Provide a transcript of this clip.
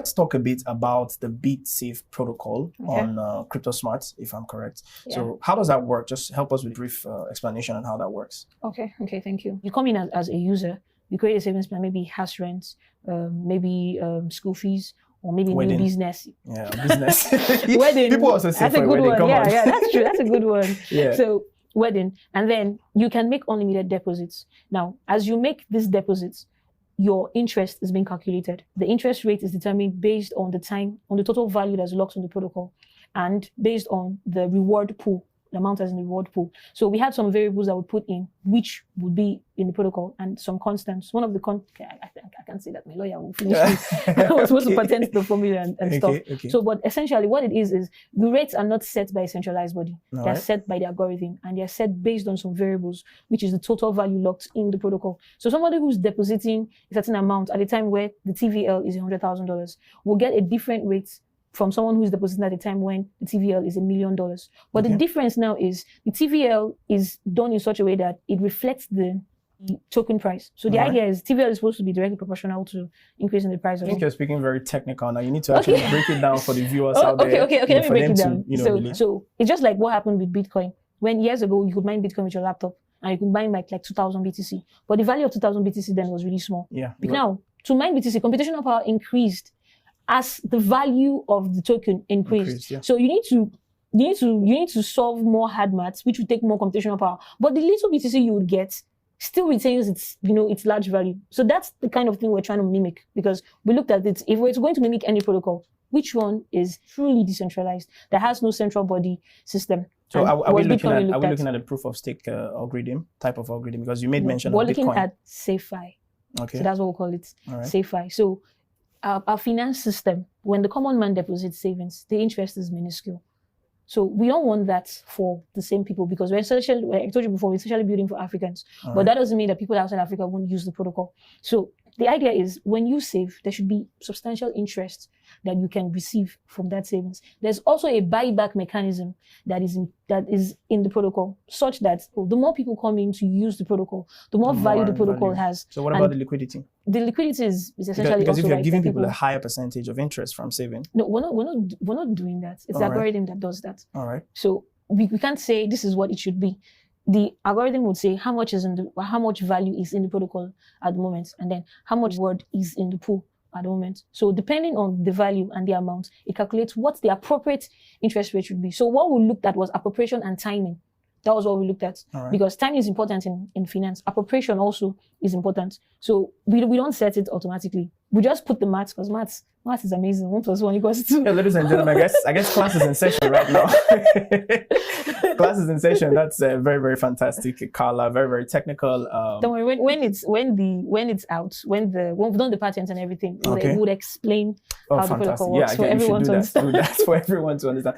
Let's talk a bit about the Bitsave protocol on CryptoSmart, if I'm correct. Yeah. So how does that work? Just help us with a brief explanation on how that works. Okay, thank you. You come in as a user, you create a savings plan, maybe house rent, maybe school fees, or maybe new business. Yeah, business. Wedding. People also say that's a good one. Yeah, that's true. That's a good one. Yeah. So wedding, and then you can make unlimited deposits. Now, as you make these deposits, your interest is being calculated. The interest rate is determined based on the total value that's locked on the protocol, and based on the reward pool, the amount that's in the reward pool. So we had some variables that we put in, which would be in the protocol, and some constants. One of the I can't say that, my lawyer will finish me. I was supposed to patent the formula and stuff. Okay. So, but essentially what it is the rates are not set by a centralized body. They're set by the algorithm, and they're set based on some variables, which is the total value locked in the protocol. So somebody who's depositing a certain amount at a time where the TVL is $100,000 will get a different rate from someone who's depositing at a time when the TVL is $1 million. But the difference now is the TVL is done in such a way that it reflects the token price. So the idea is TVL is supposed to be directly proportional to increase in the price. I think you're speaking very technical now. You need to actually break it down for the viewers out there. Okay. Let me break it down. Really... So it's just like what happened with Bitcoin. When years ago you could mine Bitcoin with your laptop, and you could mine like 2,000 BTC. But the value of 2,000 BTC then was really small. Yeah. But now, to mine BTC, computational power increased as the value of the token increased. Yeah. So you need to solve more hard maths, which would take more computational power. But the little BTC you would get still retains its large value. So that's the kind of thing we're trying to mimic, because we looked at it. If we're going to mimic any protocol, which one is truly decentralized, that has no central body system? So are we looking at a proof of stake algorithm, type of algorithm? Because you made mention of Bitcoin. We're looking at SafeFi. Okay. So that's what we call it, SafeFi. So our finance system, when the common man deposits savings, the interest is minuscule. So we don't want that for the same people, because I told you before, we're essentially building for Africans. But that doesn't mean that people outside Africa won't use the protocol. So the idea is when you save, there should be substantial interest that you can receive from that savings. There's also a buyback mechanism that is in the protocol, such that the more people come in to use the protocol, the more value the protocol has. So what about the liquidity? The liquidity is essentially because if you're giving people a higher percentage of interest from saving. No, we're not doing that. It's the algorithm that does that. All right. So we can't say this is what it should be. The algorithm would say how much value is in the protocol at the moment, and then how much word is in the pool at the moment. So depending on the value and the amount, it calculates what the appropriate interest rate should be. So what we looked at was appropriation and timing. That was what we looked at, because time is important in finance. Appropriation also is important. So we don't set it automatically. We just put the maths, because maths is amazing. 1 + 1 = 2. Yeah, ladies and gentlemen, I guess class is in session right now. Class is in session. That's very, very fantastic, Karla. Very, very technical. Don't worry. When it's out, when we've done the patent and everything, we would explain how the protocol works for everyone to understand. Do that for everyone to understand.